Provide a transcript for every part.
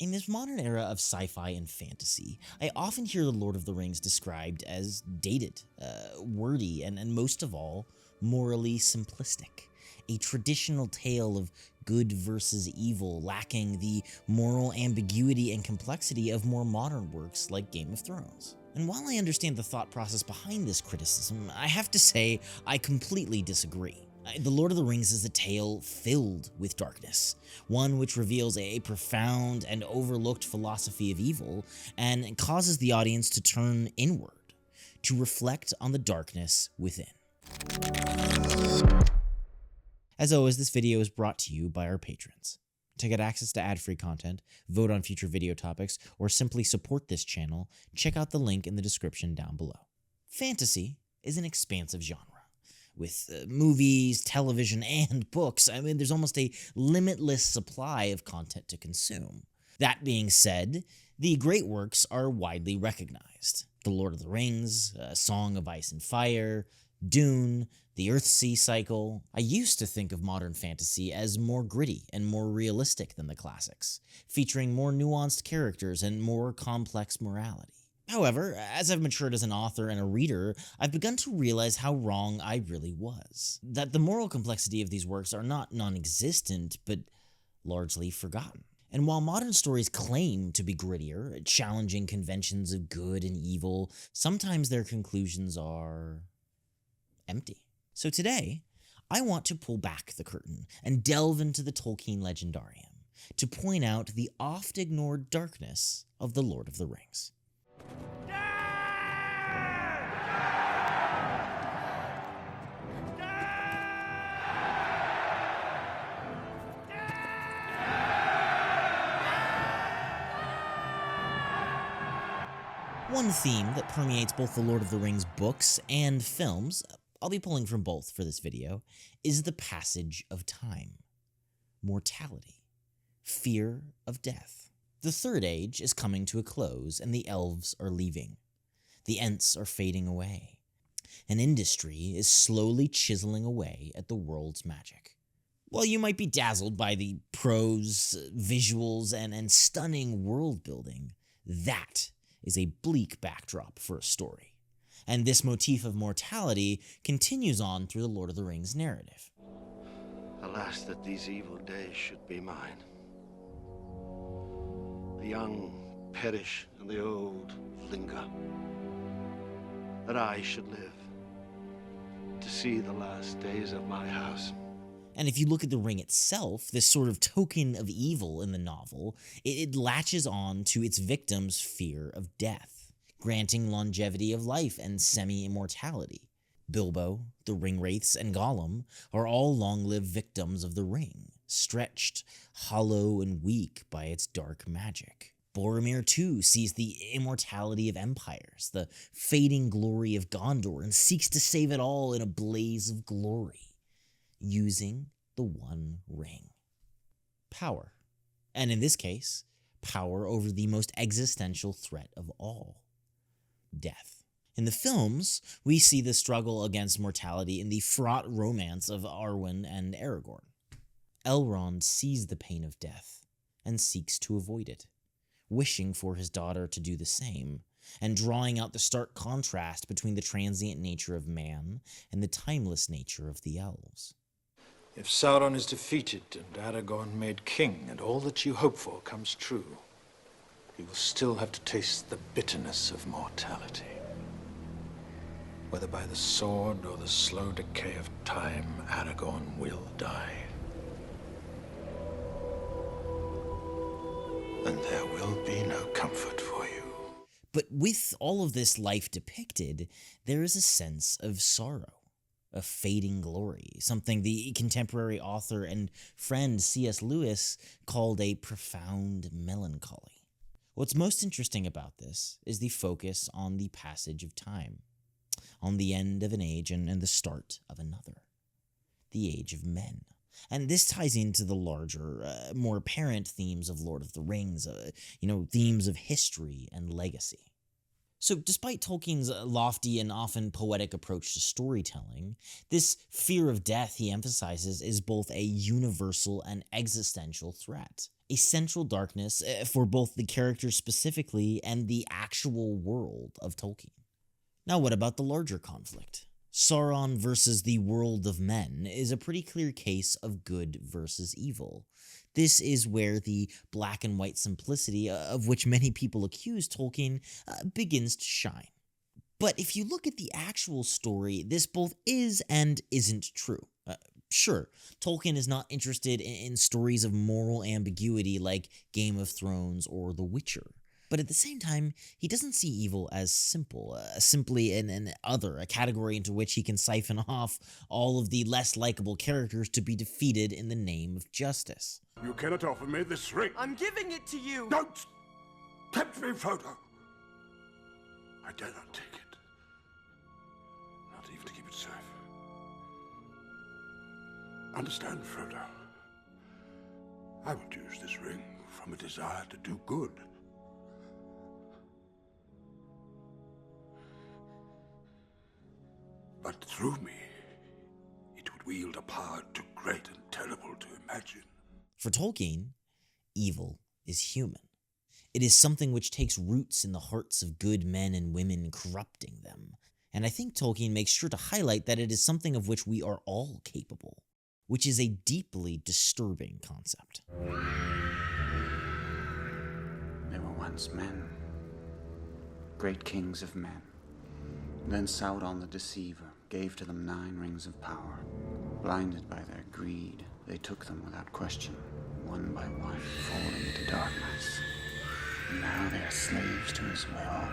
In this modern era of sci-fi and fantasy, I often hear The Lord of the Rings described as dated, wordy, and most of all, morally simplistic. A traditional tale of good versus evil, lacking the moral ambiguity and complexity of more modern works like Game of Thrones. And while I understand the thought process behind this criticism, I have to say I completely disagree. The Lord of the Rings is a tale filled with darkness, one which reveals a profound and overlooked philosophy of evil and causes the audience to turn inward, to reflect on the darkness within. As always, this video is brought to you by our patrons. To get access to ad-free content, vote on future video topics, or simply support this channel, check out the link in the description down below. Fantasy is an expansive genre. With movies, television, and books, there's almost a limitless supply of content to consume. That being said, the great works are widely recognized. The Lord of the Rings, Song of Ice and Fire, Dune, the Earthsea cycle. I used to think of modern fantasy as more gritty and more realistic than the classics, featuring more nuanced characters and more complex morality. However, as I've matured as an author and a reader, I've begun to realize how wrong I really was. That the moral complexity of these works are not non-existent, but largely forgotten. And while modern stories claim to be grittier, challenging conventions of good and evil, sometimes their conclusions are empty. So today, I want to pull back the curtain and delve into the Tolkien legendarium to point out the oft-ignored darkness of The Lord of the Rings. One theme that permeates both the Lord of the Rings books and films, I'll be pulling from both for this video, is the passage of time, mortality, fear of death. The Third Age is coming to a close and the elves are leaving. The Ents are fading away. An industry is slowly chiseling away at the world's magic. While you might be dazzled by the prose, visuals, and stunning world building, that is a bleak backdrop for a story. And this motif of mortality continues on through the Lord of the Rings narrative. Alas, that these evil days should be mine. The young perish and the old linger. That I should live to see the last days of my house. And if you look at the ring itself, this sort of token of evil in the novel, it latches on to its victim's fear of death, granting longevity of life and semi-immortality. Bilbo, the Ringwraiths, and Gollum are all long-lived victims of the ring, stretched, hollow, and weak by its dark magic. Boromir, too, sees the immortality of empires, the fading glory of Gondor, and seeks to save it all in a blaze of glory, using the One Ring. Power. And in this case, power over the most existential threat of all, death. In the films, we see the struggle against mortality in the fraught romance of Arwen and Aragorn. Elrond sees the pain of death and seeks to avoid it, wishing for his daughter to do the same, and drawing out the stark contrast between the transient nature of man and the timeless nature of the elves. If Sauron is defeated and Aragorn made king and all that you hope for comes true, you will still have to taste the bitterness of mortality. Whether by the sword or the slow decay of time, Aragorn will die. And there will be no comfort for you. But with all of this life depicted, there is a sense of sorrow, a fading glory, something the contemporary author and friend C.S. Lewis called a profound melancholy. What's most interesting about this is the focus on the passage of time, on the end of an age and the start of another, the age of men. And this ties into the larger, more apparent themes of Lord of the Rings, themes of history and legacy. So despite Tolkien's lofty and often poetic approach to storytelling, this fear of death he emphasizes is both a universal and existential threat. a central darkness for both the characters specifically and the actual world of Tolkien. Now, what about the larger conflict? Sauron versus the world of men is a pretty clear case of good versus evil. This is where the black and white simplicity of which many people accuse Tolkien begins to shine. But if you look at the actual story, this both is and isn't true. Sure, Tolkien is not interested in stories of moral ambiguity like Game of Thrones or The Witcher. But at the same time, he doesn't see evil as simple, simply an other, a category into which he can siphon off all of the less likable characters to be defeated in the name of justice. You cannot offer me this ring. I'm giving it to you! Don't tempt me, Frodo. I dare not take it. Not even to keep it safe. Understand, Frodo. I would use this ring from a desire to do good. But through me, it would wield a power too great and terrible to imagine. For Tolkien, evil is human. It is something which takes roots in the hearts of good men and women, corrupting them. And I think Tolkien makes sure to highlight that it is something of which we are all capable, which is a deeply disturbing concept. There were once men, great kings of men. Then Sauron the Deceiver gave to them 9 rings of power. Blinded by their greed, they took them without question, one by one, falling into darkness. And now they are slaves to his will.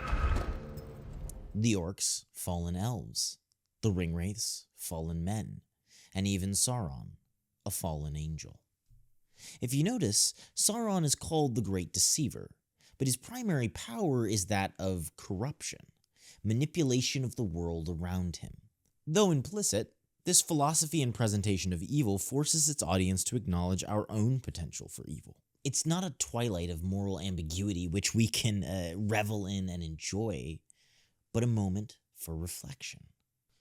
The orcs, fallen elves. The ringwraiths, fallen men. And even Sauron, a fallen angel. If you notice, Sauron is called the Great Deceiver, but his primary power is that of corruption, manipulation of the world around him. Though implicit, this philosophy and presentation of evil forces its audience to acknowledge our own potential for evil. It's not a twilight of moral ambiguity which we can revel in and enjoy, but a moment for reflection.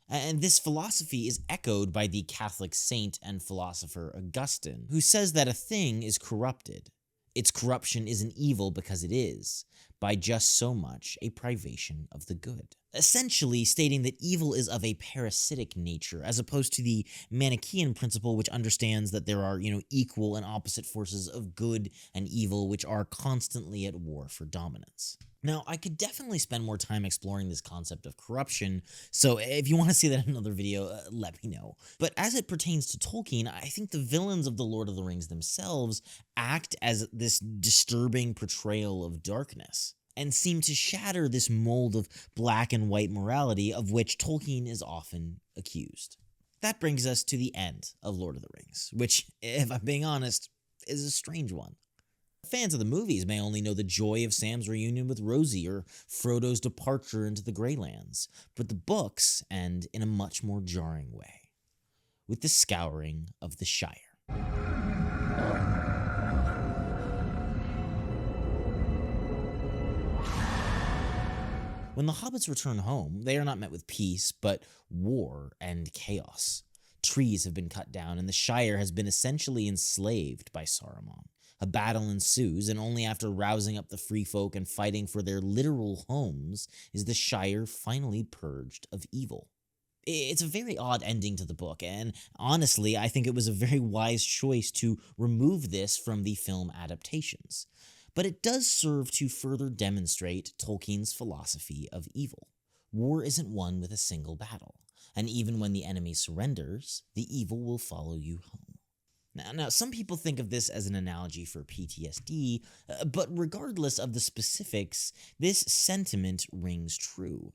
And this philosophy is echoed by the Catholic saint and philosopher Augustine, who says that a thing is corrupted. Its corruption is an evil because it is, by just so much, a privation of the good. Essentially stating that evil is of a parasitic nature, as opposed to the Manichaean principle which understands that there are, equal and opposite forces of good and evil which are constantly at war for dominance. Now, I could definitely spend more time exploring this concept of corruption, so if you want to see that in another video, let me know. But as it pertains to Tolkien, I think the villains of The Lord of the Rings themselves act as this disturbing portrayal of darkness, and seem to shatter this mold of black and white morality of which Tolkien is often accused. That brings us to the end of Lord of the Rings, which, if I'm being honest, is a strange one. Fans of the movies may only know the joy of Sam's reunion with Rosie or Frodo's departure into the Greylands, but the books end in a much more jarring way, with the scouring of the Shire. When the hobbits return home, they are not met with peace, but war and chaos. Trees have been cut down, and the Shire has been essentially enslaved by Saruman. A battle ensues, and only after rousing up the free folk and fighting for their literal homes is the Shire finally purged of evil. It's a very odd ending to the book, and honestly, I think it was a very wise choice to remove this from the film adaptations. But it does serve to further demonstrate Tolkien's philosophy of evil. War isn't won with a single battle, and even when the enemy surrenders, the evil will follow you home. Now, some people think of this as an analogy for PTSD, but regardless of the specifics, this sentiment rings true.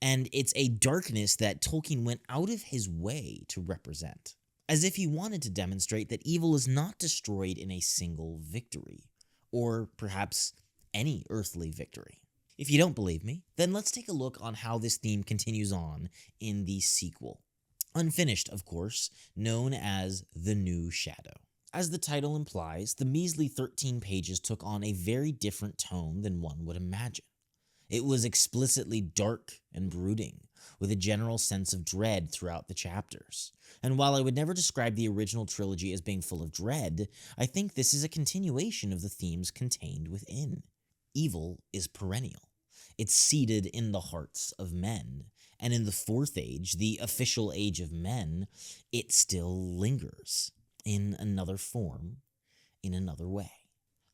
And it's a darkness that Tolkien went out of his way to represent, as if he wanted to demonstrate that evil is not destroyed in a single victory, or perhaps any earthly victory. If you don't believe me, then let's take a look on how this theme continues on in the sequel. Unfinished, of course, known as The New Shadow. As the title implies, the measly 13 pages took on a very different tone than one would imagine. It was explicitly dark and brooding, with a general sense of dread throughout the chapters. And while I would never describe the original trilogy as being full of dread, I think this is a continuation of the themes contained within. Evil is perennial. It's seated in the hearts of men, and in the Fourth Age, the official age of men, it still lingers in another form, in another way.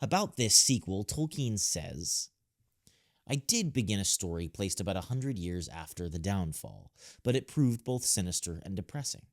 About this sequel, Tolkien says, "I did begin a story placed about 100 years after the downfall, but it proved both sinister and depressing.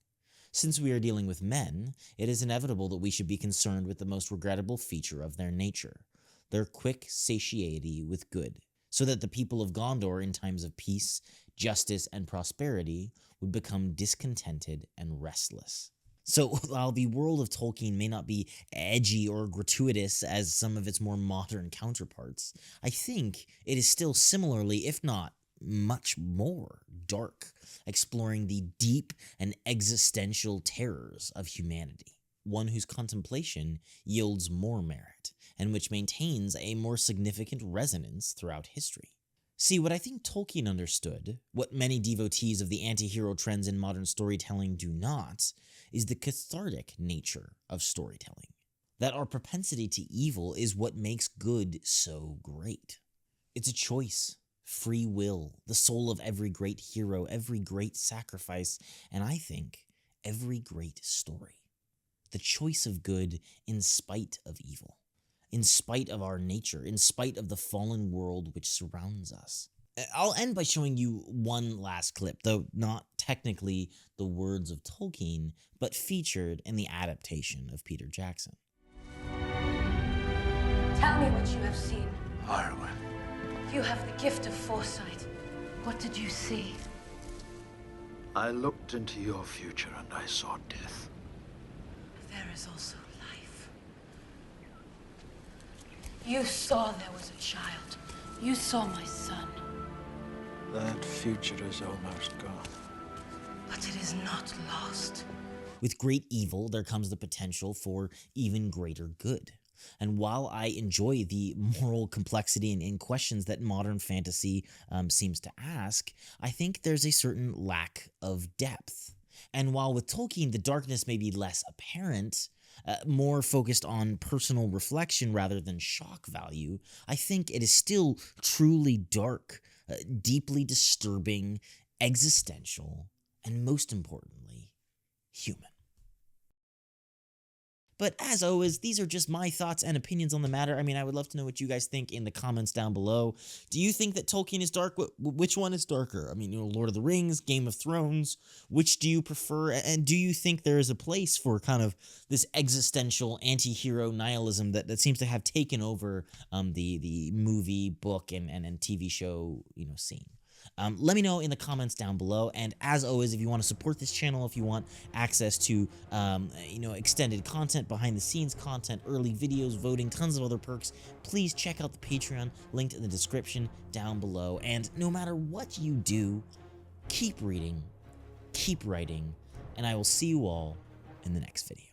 Since we are dealing with men, it is inevitable that we should be concerned with the most regrettable feature of their nature, their quick satiety with good, so that the people of Gondor in times of peace, justice, and prosperity would become discontented and restless." So while the world of Tolkien may not be edgy or gratuitous as some of its more modern counterparts, I think it is still similarly, if not much more, dark, exploring the deep and existential terrors of humanity, one whose contemplation yields more merit, and which maintains a more significant resonance throughout history. See, what I think Tolkien understood, what many devotees of the anti-hero trends in modern storytelling do not, is the cathartic nature of storytelling. That our propensity to evil is what makes good so great. It's a choice, free will, the soul of every great hero, every great sacrifice, and I think every great story. The choice of good in spite of evil, in spite of our nature, in spite of the fallen world which surrounds us. I'll end by showing you one last clip, though not technically the words of Tolkien, but featured in the adaptation of Peter Jackson. Tell me what you have seen. Arwen. You have the gift of foresight. What did you see? I looked into your future and I saw death. There is also life. You saw there was a child. You saw my son. That future is almost gone. But it is not lost. With great evil, there comes the potential for even greater good. And while I enjoy the moral complexity and questions that modern fantasy seems to ask, I think there's a certain lack of depth. And while with Tolkien, the darkness may be less apparent, more focused on personal reflection rather than shock value, I think it is still truly dark, deeply disturbing, existential, and most importantly, human. But as always, these are just my thoughts and opinions on the matter. I mean, I would love to know what you guys think in the comments down below. Do you think that Tolkien is dark? Which one is darker? I mean, Lord of the Rings, Game of Thrones, which do you prefer? And do you think there is a place for kind of this existential anti-hero nihilism that seems to have taken over the movie, book, and TV show scene? Let me know in the comments down below, and as always, if you want to support this channel, if you want access to extended content, behind the scenes content, early videos, voting, tons of other perks, please check out the Patreon linked in the description down below. And no matter what you do, keep reading, keep writing, and I will see you all in the next video.